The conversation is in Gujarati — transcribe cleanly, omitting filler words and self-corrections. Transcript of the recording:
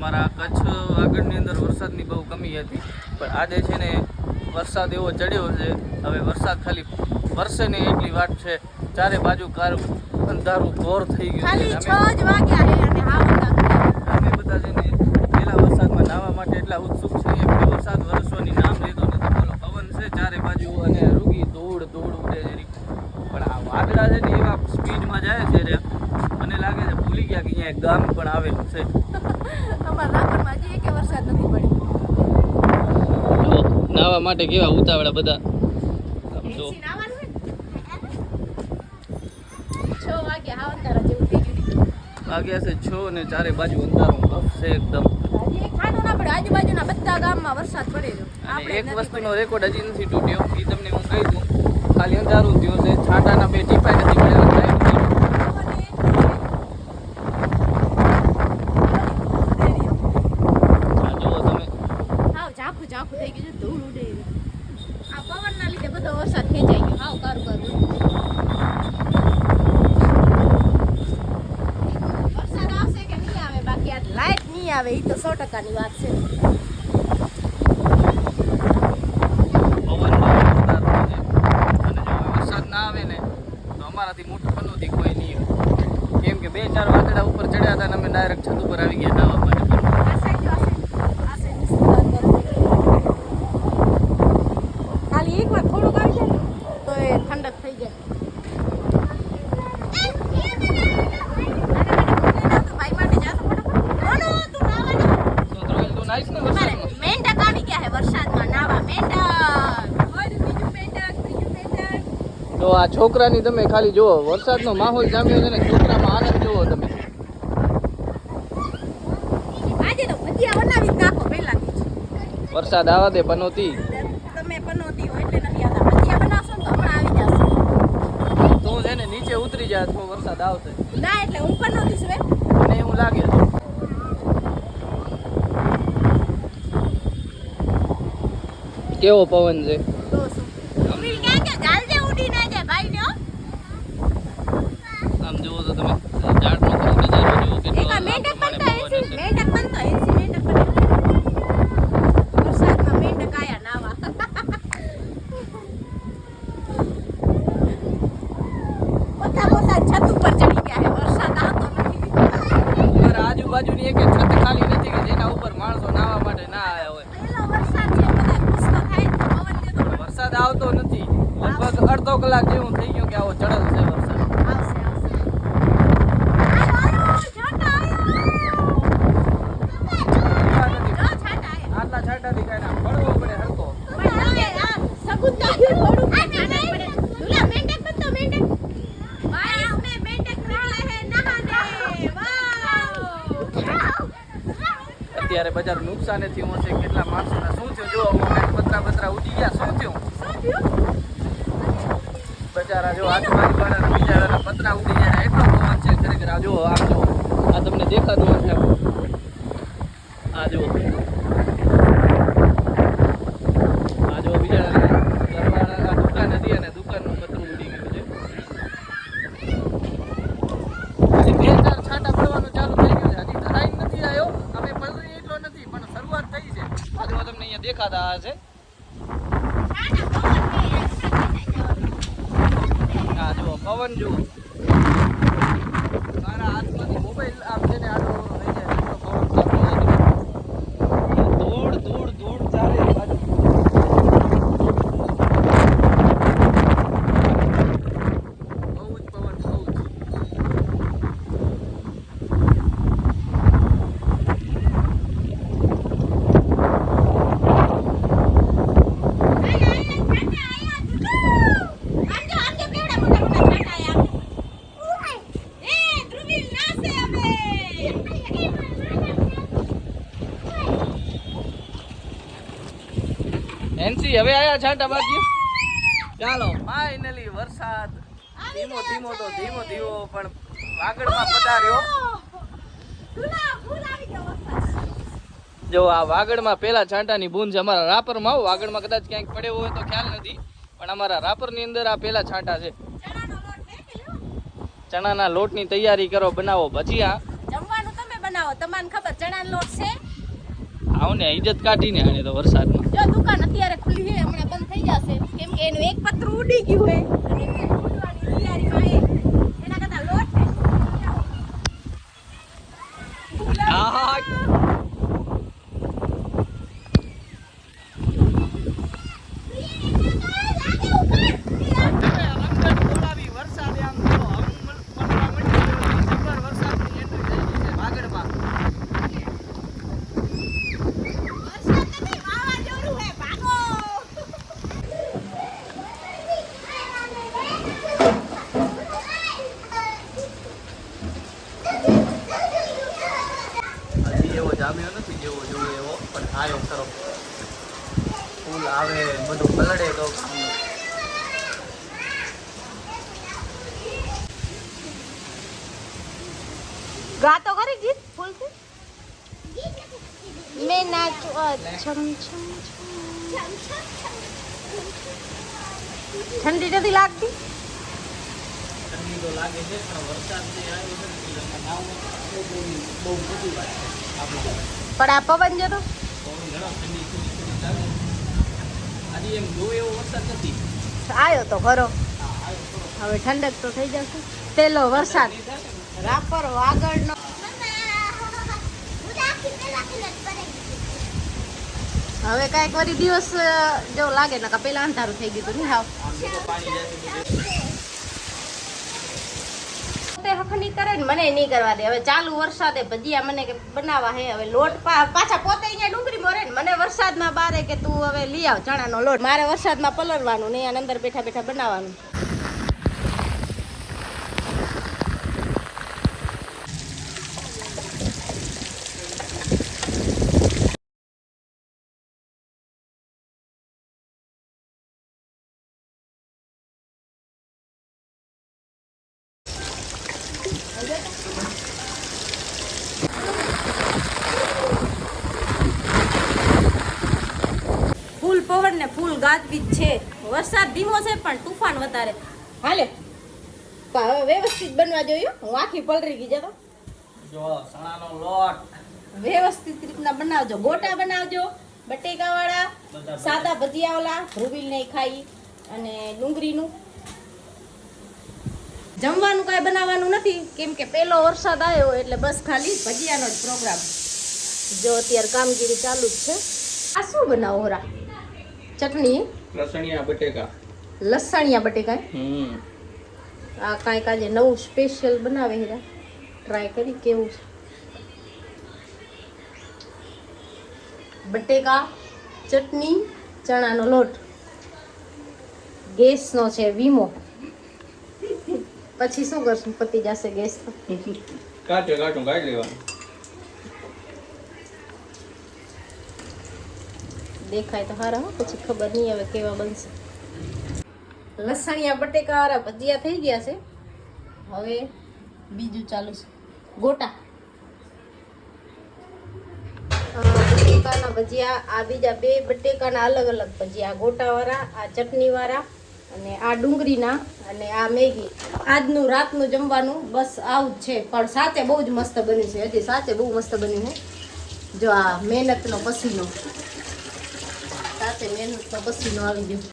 અમારા કચ્છ વાગડની અંદર વરસાદની બહુ કમી હતી, પણ આજે છે ને વરસાદ એવો ચડ્યો છે. હવે વરસાદ ખાલી વરસે ને એટલી વાત છે. ચારે બાજુ અંધારું ઘોર થઈ ગયું છે. અમે બધા છે ને પહેલા વરસાદમાં નાહવા માટે એટલા ઉત્સુક છીએ કે વરસાદ વરસવાની નામ લેતો નથી. બોલો, પવન છે ચારે બાજુ અને રૂગી ધૂળ ધૂળ ઉડે છે. પણ આ વાદળા છે ને એવા સ્પીડમાં જાય છે ને મને લાગે છે ભૂલી ગયા કે અહીંયા એક ગામ પણ આવેલું છે. નાહવા માટે કેવા ઉતાવળા બધા. સમજો વાગ્યા છે 6 ને ચારે બાજુ અંધારું બફ છે એકદમ. આજુબાજુના બધા ગામમાં વરસાદ પડે છે. અને એક વસ્તુનો રેકોર્ડ હજી નથી તૂટ્યો, એ તમને હું કહી દઉં. ખાલી અંધારું થયું છે, છાંટાના 2 ટીપા નથી પડ્યા. આવે એ તો 100%ની વાત છે. વરસાદ ના આવે ને તો અમારાથી મોટું પનોતી કોઈ નહીં. કેમ કે 2-4 વાદળા ઉપર ચડ્યા હતા ને અમે ડાયરેક્ટ છત ઉપર આવી ગયા નાવા માટે. ખાલી એકવાર થોડુંક આવી જાય તો એ ઠંડક થઈ જાય. તો આ છોકરાની તમે ખાલી જુઓ, વરસાદનો માહોલ જામ્યો છે ને છોકરામાં આનંદ જુઓ તમે. આજે તો ભજીયા બનાવી નાખો પહેલાથી. વરસાદ આવા દે પનોતી. તમે પનોતી હોય એટલે નથી આવતા. ભજીયા બનાવશો ને તો હમણાં આવી જશે. તું છે ને નીચે ઉતરી જા તો વરસાદ આવશે. ના એટલે હું પનોતી છું. મને એવું લાગે છે. કેવો પવન છે. આમ જુઓ તો તમે ઝાડનો નજારો જુઓ કેટલો મેંઢક બનતો 80 વરસાદમાં મેંઢક આયા નાવા. પોતા છત ઉપર ચડી ગયા છે. વરસાદ આવતો નથી. અમારા આજુબાજુની એક છત ખાલી નથી કે જેના ઉપર માણસો નાવા માટે ના આવ્યા હોય. પહેલો વરસાદ છે, બધા ખુશ તો થાય. પવન દેતો વરસાદ આવતો નથી. લગભગ અડધો કલાક જેવું થઈ ગયું કે આવો ચડલ છે વરસાદ. આટલા છાંટાથી કાંઈ ના પડવો પડે હરકો. અત્યારે બજાર નુકસાન થયું હશે. કેટલા માણસોના શું થયું જો પતરા ઉડી ગયા. શું થયું બજારા જો આજુબાજુ વાળાના બિચારાના પતરા ઉડી જાય એટલો પવન છે ખરેખર. આ જુઓ, આમ જુઓ, આ તમને દેખાતું હશે. આ જુઓ, બિચારા ઘરવાળા દુકાન હતી અને દુકાનનું પતરું ઉડી ગયું છે. હજી 2-4 છાંટા પડવાનું ચાલુ થઈ ગયું છે. હજી ધરાઈ નથી આવ્યો. અમે પલરી એટલો નથી પણ શરૂઆત થઈ છે. આ જુઓ, તમને અહીંયા દેખાતા હશે. હા જુઓ, પવન જુઓ. મારા હાથમાંથી મોબાઈલ આમ છે ને આટલો થઈ જાય એટલો પવન ચાલતો હોય. ધૂળ ચાલે બાજુ. બહુ જ પવન, બહુ જ. એનસી હવે આયા છાંટા બાકી. ચાલો ફાઇનલી વરસાદ ધીમો ધીમો પણ વાગડમાં પધાર્યો. જો આ વાગડમાં પેલા છાંટાની બૂંદ છે. અમારા રાપરમાં વાગડમાં કદાચ ક્યાંક પડ્યો હોય તો ખ્યાલ નથી, પણ અમારા રાપરની અંદર આ પેલા છાંટા છે. ચણાના લોટની તૈયારી કરો, બનાવો ભજીયા. જમવાનું તમે બનાવો. તમને ખબર ચણાનો લોટ છે આવ ને ઇજ્જત કાઢીને આને તો વરસાદમાં. જો દુકાન અત્યારે ખુલ્લી છે હમણાં બંધ થઈ જશે કેમ કે એનું એક પતરું ઉડી ગયું છે અને એ ઉડવાની તૈયારીમાં છે એના કરતા લોટ હા એવો જામ્યો નથી જેવો જોવો એવો પણ આયો ખરો. ફૂલ આવે બધું પલળે તો કામનું. ગાતો કરી ગીત ફૂલ થી મેં નાચું છમ છમ ઠંડી નથી લાગતી ઠંડી તો લાગે છે પણ વરસાદ જે આવ્યો છે ને એટલે નાવમાં બહુ મોટી વાત છે આપણા પણ આ પવન જતો બહુ ઘણા ઠંડી ઠંડી લાગે. આજે એમ જોવે એવો વરસાદ નથી. આવ્યો તો ખરો હા આવ્યો ખરો. હવે ઠંડક તો થઈ જશે પેલો વરસાદ રાપર વાગડનો હવે કાંઈક વળી દિવસ જેવું લાગે ને કા પેલા અંધારું થઈ ગયું હતું નહીં હાવ આમ તો પાણી જાય તે હખની કરે ને મને નહીં કરવા દે હવે ચાલુ વરસાદે ભજીયા મને કે બનાવવા હે હવે લોટ પાછા પોતે અહીંયા ડુંગળી મોરે ને મને વરસાદમાં બારે કે તું હવે લઈ આવ ચણાનો લોટ મારે વરસાદમાં પલળવાનું ને અહીંયા અંદર બેઠા બેઠા બનાવવાનું ફૂલ પવન ને ફૂલ ગાજવીજ છે વરસાદ ધીમો છે પણ તુફાન વધારે હાલે પણ હવે વ્યવસ્થિત બનવા જોયું હું આખી પલરી ગઈ જતો જો ચણાનો લોટ વ્યવસ્થિત રીતના બનાવજો ગોટા બનાવજો બટેકા વાળા સાદા ભજીયા વાળા રૂબીલ નહીં ખાઈ અને ડુંગળીનું જમવાનું કાંઈ બનાવવાનું નથી કેમ કે પહેલો વરસાદ આવ્યો એટલે બસ ખાલી ભજીયાનો જ પ્રોગ્રામ જો અત્યારે કામગીરી ચાલુ જ છે આ શું બનાવો રા ચટણી લસણિયા બટેકા લસણિયા બટેકા આ કાંઈક આજે નવું સ્પેશિયલ બનાવે હીરા ટ્રાય કરી કેવું છે બટેકા ચટણી ચણાનો લોટ ગેસનો છે વીમો પછી શું કરશું પતી જશે ગેસ તો કાચું કાચું કાઢી લેવાનું. દેખાય તો સારા હો પછી ખબર નહીં હવે કેવા બનશે લસણિયા બટેકા વાળા ભજીયા થઈ ગયા છે હવે બીજું ચાલુ છે ગોટા બટેકાના ભજીયા આ બીજા બે બટેકાના અલગ અલગ ભજીયા ગોટા વાળા આ ચટણી વાળા અને આ ડુંગળીના અને આ મેગી આજનું રાતનું જમવાનું બસ આવું જ છે પણ સાચે બહુ જ મસ્ત બન્યું છે હજી સાચે બહુ મસ્ત બન્યું છે જો આ મહેનતનો પસીનો સાથે મહેનતનો પસીનો આવી ગયો